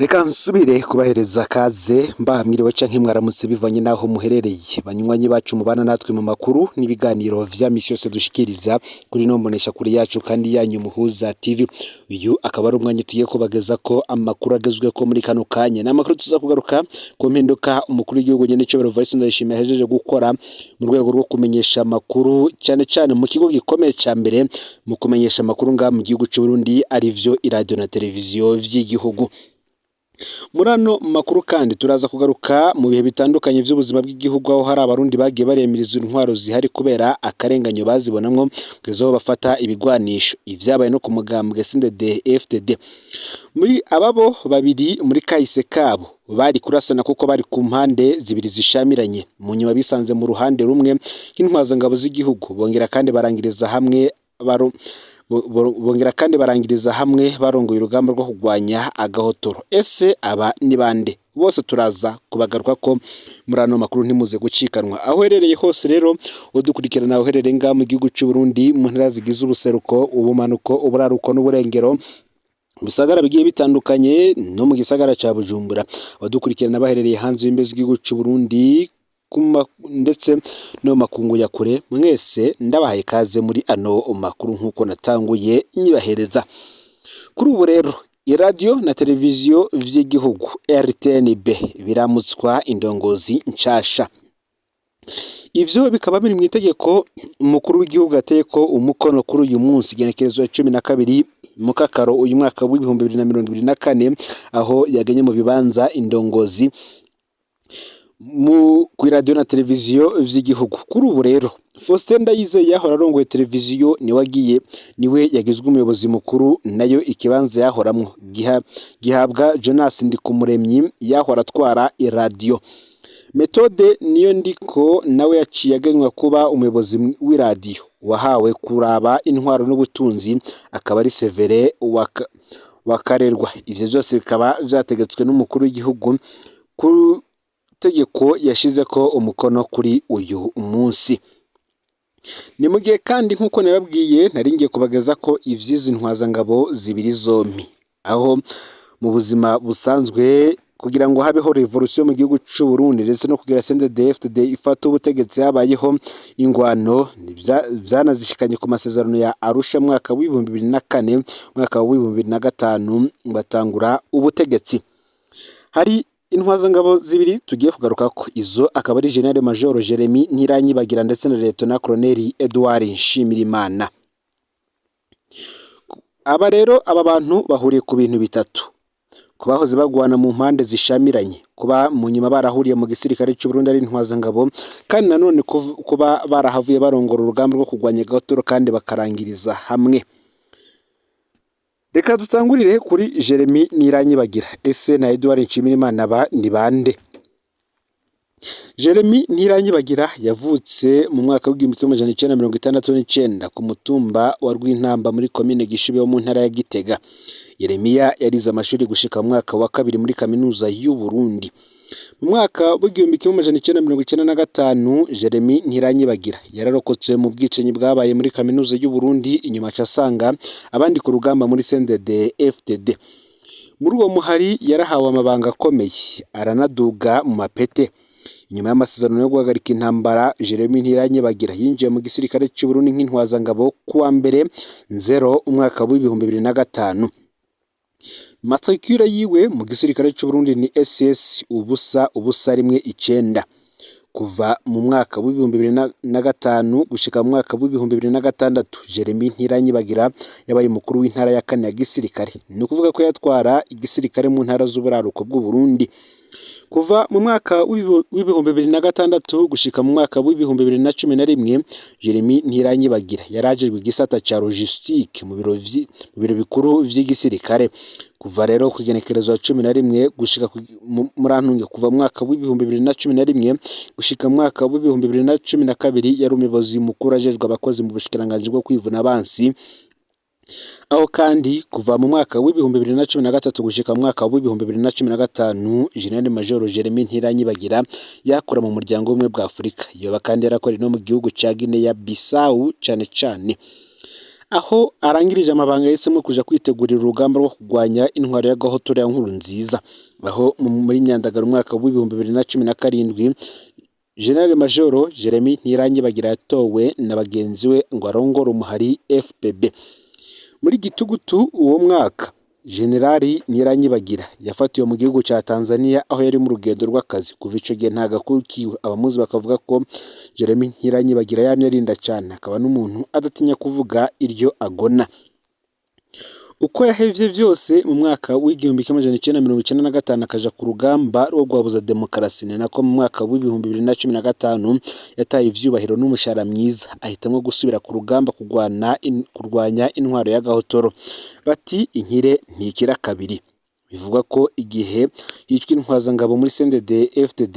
Reka nsubire kubahereza kaze mwiriwe canke mwaramutse bivanye naho muherereye banywanyi bacu mubana natwe mu makuru n'ibiganiro vya misi yose dushikiriza kuri no mbonesha kuri yacu kandi yanyu Muhuza TV. Uyu akaba ari umwanya tugiye kubageza ko amakuru agezweko muri kano kanya n'amakuru tuza kugaruka ku mpinduka umukuru w'igihugu nyene Cobero Voice ndayishimiye yahejeje gukora mu rwego rwo kumenyesha amakuru cane mu kigo gikomeye ca mbere mu kumenyesha amakuru nga mu gihugu c'u Burundi arivyo iradio na televiziyo vy'igihugu. Murano makuru kandi turaza kugaruka mu bihe bitandukanye vy'ubuzima bw'igihugu aho hari abarundi bagiye baremiriza intwaro zihari kubera akarenganyo bazibonamwo kwezo bafata ibigwanisho ivyabaye no ku mugambwe CNDD-FDD. Muri ababo babiri muri kahise kabo bari kurasana kuko bari ku mpande zibiri zishamiranye mu nyuma bisanze mu ruhande rumwe nk'intwaza ngabo z'igihugu bongera kandi barangiriza hamwe barongoye urugamba rwo kugwanya agahotoro. Ese aba ni bande? Bose turaza kubagaruka ko murano makuru ntimuze gucikanwa aho herereye hose. Rero udukurikirana aho herereye nga mu gihugu c'u Burundi mu ntara zigize ubuseruko, ubumanuko, uburaruko n'uburengero bisagara bigiye bitandukanye no mu gisagara ca Bujumbura, abadukurikirana baherereye hanze y'imbe z'igihugu c'u Burundi ndetse no makungu ya kure, mwese ndabahaye kaze muri ano makuru nkuko natanguye nyibahereza. Kuri ubu rero iradio na televiziyo vy'igihugu RTNB biramutswa indongozi nshasha. Ivyo bikaba biri mu itegeko umukuru w'igihugu ateko umukono kuri uyu munsi igenekerezo ya 12 mu kakaro uyu mwaka wa 2024 aho yagenye mu bibanza indongozi mu radio na televiziyo vy'igihugu. Kuri ubu rero Faustin Ndayizeye yahora arongoye televiziyo niwe yagizwe umuyobozi mukuru, nayo ikibanza yahoramwo gihabwa Jonas Ndikumuremyi yahora atwara iradio. Methode niyo ndiko nawe yaciye agenwa kuba umuyobozi w'iradio wahawe kuraba intwaro n'ubutunzi akaba ari Severe wakarerwa. Ivyo byose bikaba vyategetswe n'umukuru w'igihugu ku tegeko yashize ko umukono kuri uyu munsi. Ni mu gihe kandi nkuko nababwiye naringiye kubageza ko ivyizi ntwaza ngabo zibiri zompi aho mu buzima busanzwe kugira ngo habeho revolution mu gihugu c'u Burundi ndetse no kugira CNDD-FDD ifata ubutegetsi habayeho ingwano vyanazishikanye ku masezerano ya Arusha mwaka wa 2004 mwaka wa 2005 batangura ubutegetsi. Hari intwaza ngabo zibiri tugiye kugaruka ko izo akaba ari General Major Jeremy Ntiranyibagira ndetse na Lieutenant Colonel Edouard Nshimirimana. Aba rero aba bantu bahuriye ku bintu bitatu: kubahoze bagwana mu mpande zishamiranye, kuba mu nyuma barahuriye mu gisirikare cy'u Burundi ari intwaza ngabo, kandi nanone kuba barahavuye barongora urugamba rwo kugwanya gatoro kandi bakarangiriza hamwe. Reka dutangurire kuri Jeremy Ntiranyibagira. Ese na Edouard Nshimirimana ba ni bande? Jeremy Ntiranyibagira yavutse mu mwaka wa 1969 ku mutumba wa Rwintamba muri commune Gishibe wo mu ntara ya Gitega. Yeremiya yarize amashuri gushika mu mwaka wa kabiri muri kaminuza y'u Burundi. Mu mwaka wa 1995 Jeremy Ntiranyibagira yararokotse mu bwicanyi bwabaye muri kaminuza y'u Burundi, inyuma casanga abandi ku rugamba muri CNDD-FDD. Muri uwo muhari yarahawe amabanga akomeye aranaduga mu mapete. Inyuma y'amasezerano yo guhagarika intambara, Jeremy Ntiranyibagira yinjiye mu gisirikare cy'u Burundi nk'intwaza ngabo kuwa mbere 0 umwaka wa 2005. Matricule yiwe mu gisirikare cy'u Burundi ni SS ubusa 1 kuva mu mwaka wa 2005 gushika mu mwaka wa 2006. Jeremy Ntiranyibagira yabaye umukuru w'intara ya kane ya gisirikare, ni ukuvuga ko yatwara igisirikare mu ntara z'uburaruko bw'u Burundi. Kuva mu mwaka wa 2006 gushika mu mwaka wa 2011 Jeremy Ntiranyibagira yarajejwe igisata ca logistique mu biro bikuru vy'igisirikare. Kuva rero ku igenekerezo 11 gushika murantunge kuva mu mwaka wa 2011 gushika mu mwaka wa 2012 yari umuyobozi mukuru ajejwe abakozi mu bushikiranganje bwo kwivuna abansi. Aho kandi kuva mu mwaka wa 2013 gushika mu mwaka wa 2015 General Major Jeremy Ntiranyibagira yakora mu muryango w'ubumwe bwa Afurika. Yoba kandi yarakora no mu gihugu ca Guinea Bissau cane. aho arangirije amabanga yahisemo kuja kwitegurira urugamba rwo kurwanya intwaro y'agahotora ya Nkurunziza, aho muri Myandagaro umwaka w'ibihumbi 2017 General Major Jeremy Ntiranyibagira yatowe na bagenzi we ngo arongore umuhari FPB. Muri Gitugutu uwo mwaka Generali Ntiranyibagira yafatiwe mu gihugu ca Tanzania aho yari mu rugendo rw'akazi. Kuva ico gihe nta gakuru kiwe, abamuzi bakavuga ko Jeremy Ntiranyibagira yamye arinda cane, akaba n'umuntu adatinya kuvuga iryo agona. Uko yahevye vyose mu mwaka w'igihumbi kimwe amajana icenda mirongo icenda na gatanu akaja ku rugamba rwo guhabuza demokarasi, ni nako mu mwaka w'ibihumbi 2015 yataye ivyubahiro n'umushahara mwiza, ahitamwo gusubira ku rugamba kurwanya intwaro y'agahotoro. Bati inkire ntikira kabiri. Bivugwa ko igihe yicwa intwazangabo muri CNDD FDD,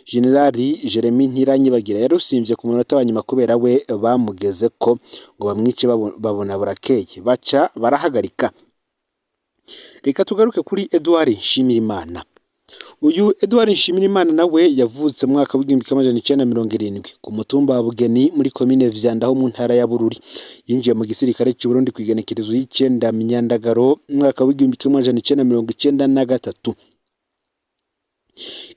Generali Jeremy Ntiranyibagira yarusimvye ku munota wa nyuma kubera we bamugeze ko ngo bamwice babona burakeye, baca barahagarika. Reka tugaruke kuri Edouard Nshimirimana. Uyu Edouard Nshimirimana nawe yavutse mu mwaka w'igihumbi kimwe amajana icenda mirongo irindwi ku mutumba wa Bugeni muri komine Vyanda ho mu ntara ya Bururi. Yinjiye mu gisirikare cy'u Burundi ku igenekerezo y'icenda Myandagaro mwaka w'igihumbi kimwe amajana icenda mirongo icenda na gatatu.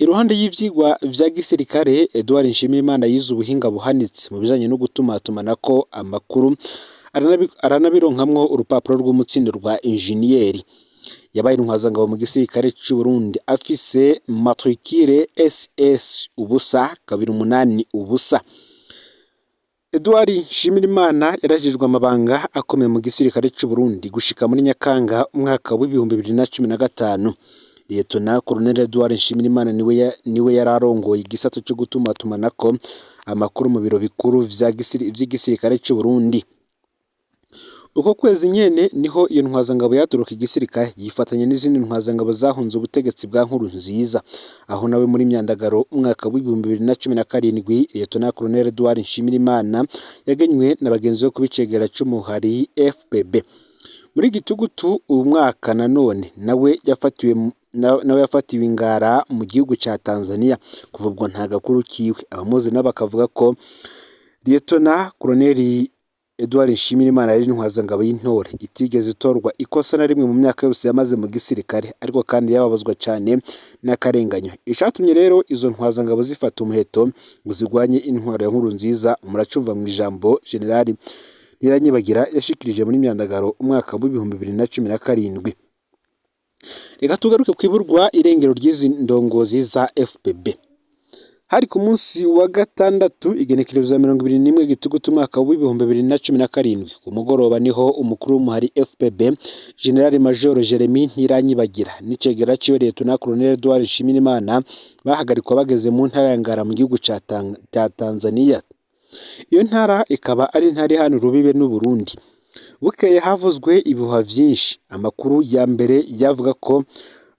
Iruhande y'ivyigwa vya gisirikare, Edouard Nshimirimana yize ubuhinga buhanitse mu bijanye no gutumatumanako amakuru, aranabironkamwo urupapuro rw'umutsindo rwa injiniyeri. Yabaye intwazangabo mu gisirikare cy'u Burundi afise matricule SS ubusa 28 ubusa. Edouard Nshimirimana yarajijwe amabanga akomeye mu gisirikare cy'u Burundi gushika muri Nyakanga umwaka w'ibihumbi 2015. Lieutenant Colonel Edouard Nshimirimana niwe yararongoye igisata cyo gutumatumanako amakuru mu biro bikuru vy'igisirikare cy'u Burundi. Uko kwezi nyene niho iyo ntwazangabo yaturuka igisirikare yifatanya n'izindi ntwazangabo zahunze ubutegetsi bwa Nkurunziza, aho nawe muri Myandagaro umwaka w'ibihumbi 2017 Lieutenant Colonel Edouard Nshimirimana yagenywe na bagenzi be kubicegera c'umuhari FPB. Muri Gitugutu uwo mwaka nanone nawe yafatiwe ingara mu gihugu ca Tanzania. Kuva ubwo nta gakuru kiwe, abamuzi nabo bakavuga ko Lieutenant Colonel Edouard Nshimirimana yari intwazangabo y'intore itigeze itorwa ikosa na rimwe mu myaka yose yamaze mu gisirikare, ariko kandi yababazwa cane n'akarenganyo. Icatumye rero izo ntwazangabo zifata umuheto ngo zigwanye intwaro ya Nkurunziza muracumva mu ijambo Generali Ntiranyibagira yashikirije muri Myandagaro umwaka w'ibihumbi 2017. Reka tugaruke kwiburwa irengero ry'izi ndongozi za FPB. Hari ku munsi wa gatandatu igenekerezo ya 21 Gitugutu umwaka w'ibihumbi 2017 ku mugoroba niho umukuru w'umuhari FPB General Major Jeremy Ntiranyibagira n'icegera ciwe Lieutenant Colonel Edouard Nshimirimana bahagarikwa bageze mu ntara ya Ngara mu gihugu ca Tanzania. Iyo ntara ikaba ari intara hano rubibe n'u Burundi. Bukeye havuzwe ibihuha vyinshi. Amakuru ya mbere yavuga ko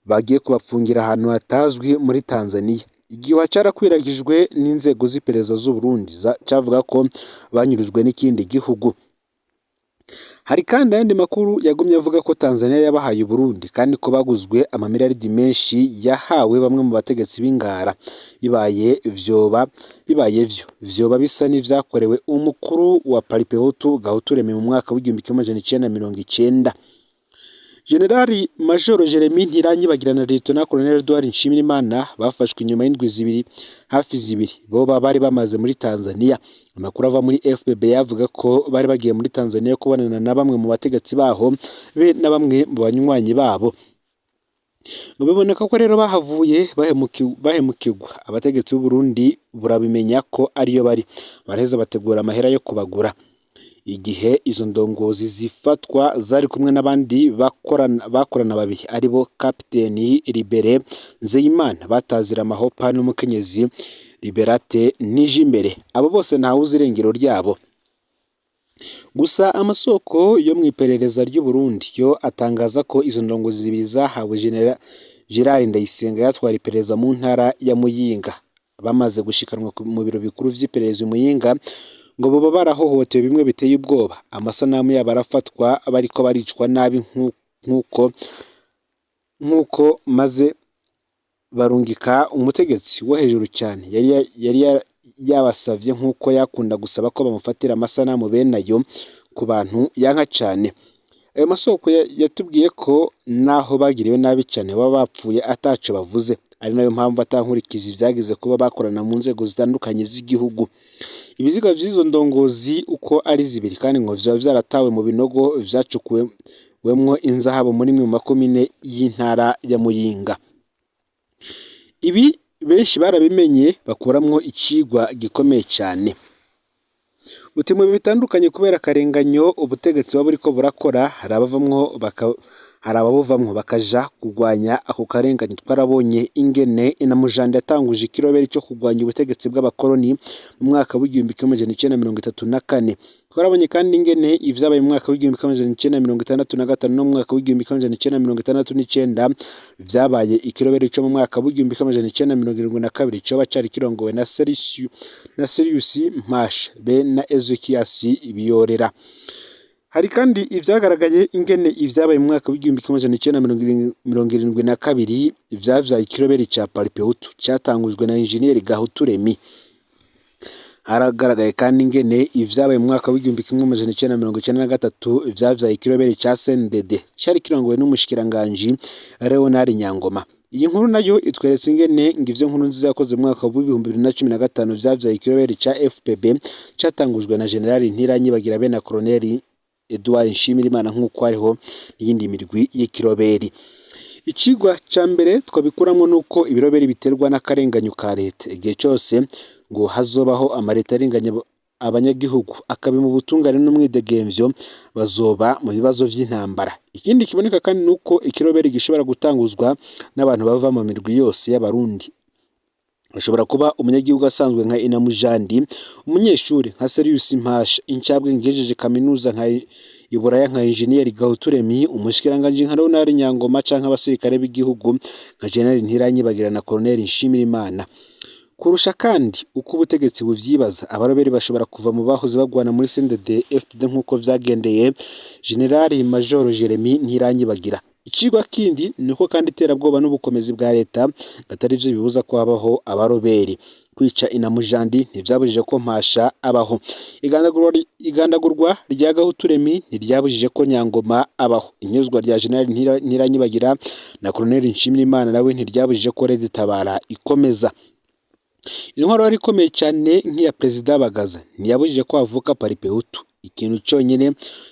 bagiye kubapfungira ahantu hatazwi muri Tanzania. Igihuha carakwiragijwe n'inzego z'iperereza z'u Burundi cavuga ko banyurujwe n'ikindi gihugu. Hari kandi ayandi makuru yagumye avuga ko Tanzania yabahaye Burundi kandi ko baguzwe amamiliyaridi menshi yahawe bamwe mu bategetsi b'ingara. Bibaye vyoba bisa n'ivyakorewe umukuru wa Paripehutu Gahutureme mu mwaka w'igihumbi kimwe amajana icenda mirongo icenda. Generali Major Jeremy Ntiranyibagira na Lieutenant Colonel Edouard Nshimirimana bafashwe inyuma y'indwi hafi zibiri boba bari bamaze muri Tanzania. Amakuru ava muri FPB yavuga ko bari bagiye muri Tanzania kubonana na bamwe mu bategetsi baho be na bamwe mu banywanyi babo. Ngo biboneka ko rero bahavuye bahemukirwa. Abategetsi b'u Burundi burabimenya ko ariyo bari baraheza bategura amahera yo kubagura. Igihe izo ndongozi zifatwa zari kumwe n'abandi bakorana babiri aribo Kapiteni Libere Nzeyimana batazira amahopa n'umukenyezi Liberate Nijimbere. Abo bose ntawuzi irengero ryabo. Gusa amasoko yo mu iperereza ry'u Burundi yo atangaza ko izo ndongozi zibiri zahawe Gerard Ndayisenga yatwara iperereza mu ntara ya Muyinga. Bamaze gushikanwa mu biro bikuru vy'iperereza Muyinga ngo boba barahohotewe bimwe biteye ubwoba. Amasanamu yabo arafatwa bariko baricwa nabi nkuko maze barungika umutegetsi wo hejuru cyane yari yabasavye nkuko yakunda gusaba ko bamufatira amasanamu benayo ku bantu yanka cyane. Ayo masoko yatubwiye ko naho bagiriwe nabi cyane baba bapfuye ataco bavuze, ari nayo mpamvu atankurikizi vyagize kuba bakorana mu nzego zitandukanye z'igihugu. Ibiziga vy'izo ndongozi uko ari zibiri kandi ngo vyaba vyaratawe mu binogo vyacukuwemwo inzahabu muri imwe mu makomine y'intara ya Muyinga. Ibi benshi barabimenye bakuramwo icigwa gikomeye cyane. Uti mu bitandukanye kubera akarenganyo ubutegetsi buba buriko burakora, hari ababuvamwo bakaja kurwanya ako karenganyo. Twarabonye ingene Inamujande yatanguje ikiroberi cyo kurwanya ubutegetsi bw'abakoloni mu mwaka w'igihumbi kimwe amajana icenda mirongo itatu na kane. Twarabonye kandi ingene ivyabaye mu mwaka w'igihumbi kimwe amajana icenda mirongo itandatu na gatanu no mu mwaka w'igihumbi kimwe amajana icenda mirongo itandatu n'icenda vyabaye ikiroberi cyo mu mwaka w'igihumbi kimwe amajana icenda mirongo irindwi na kabiri coba cari kirongowe na Serius Mpasha be na Ezekias Biyorera. Hari kandi ivyagaragaye ingene ivyabaye mu mwaka w'igihumbi kimwe amajana icenda mirongo irindwi na kabiri vyavyaye ikiroberi ca Parpehutu catangujwe na Engineer Gahutu Remy. Haragaragaye kandi ingene ivyabaye mu mwaka w'igihumbi kimwe amajana icenda mirongo icenda na gatatu vyavyaye ikiroberi ca CNDD cari kirongowe n'umushikiranganji Leonard Nyangoma. Iyi nkuru nayo itweretse ingene ngivyo nkuru nziza yakoze mu mwaka w'ibihumbi 2015 vyavyaye ikiroberi ca FPB catangujwe na General Ntiranyibagira be na Colonel Edouard Nshimirimana nk'uko hariho n'iyindi mirwi y'ikiroberi. Icigwa ca mbere twabikuramwo nuko ibiroberi biterwa n'akarenganyo ka leta. Igihe cose ngo hazobaho amareta arenganya abanyagihugu akabi mu butungane n'umwidegemvyo bazoba mu bibazo vy'intambara. Ikindi kiboneka kandi nuko ikiroberi gishobora gutanguzwa n'abantu bava mu mirwi yose y'abarundi. Ashobora kuba umunyagihugu asanzwe nka Inamujandi, umunyeshuri nka Serius Mpasha, incabwe ngejeje kaminuza nka Iburaya nka Engineer Gahutu Remy, umushikiranganje nka Leonard Nyangoma canke abasirikare b'igihugu nka General Ntiranyibagira na Colonel Nshimirimana. Kurusha kandi uko ubutegetsi buvyibaza, abaroberi bashobora kuva mu bahoze bagwana muri CNDD FDD nk'uko vyagendeye General Major Jeremy Ntiranyibagira. Icigwa kindi nuko kandi iterabwoba n'ubukomezi bwa leta gatari vyo bibuza ko habaho abaroberi. Kwica Inamujandi ntivyabujije ko Mpasha abaho. Igandagurwa rya Gahutu Remy ntiryabujije ko Nyangoma abaho. Inyuzwa rya General Ntiranyibagira na Colonel Nshimirimana nawe ntiryabujije ko Red Tabara ikomeza. Intwaro yari ikomeye cyane nk'iya Perezida Bagaza ntiyabujije ko havuka Parpehutu. Ikintu cyonyine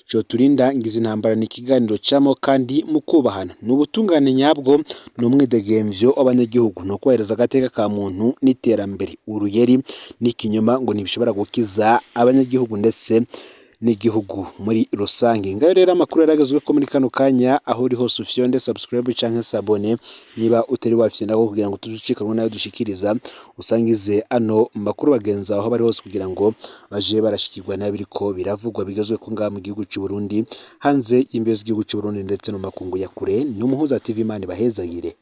cyo turinda ngize intambara ni ikiganiro camo kandi mu kubahana. N'ubutungane nyabwo n'umwidegemvyo w'abanyagihugu no kwereza agateka ka muntu n'iterambere. Uruyeri n'ikinyoma ngo ntibishobora gukiza abanyagihugu ndetse n'igihugu muri rusange. Ngayo rero amakuru yaragezwe ko muri kano kanya aho uri hose ufyonde subscribe canke sabone niba utari wafyenda ko kugira ngo tuzucikanwe nayo dushikiriza usangize ano makuru bagenza aho bari hose kugira ngo baje barashikirwa nabiriko biravugwa bigezwe ko ngaha mu gihugu cy'u Burundi, hanze y'imbizo z'igihugu cy'u Burundi ndetse no makungu ya kure. Ni Umuhuza TV Imana bahezagire.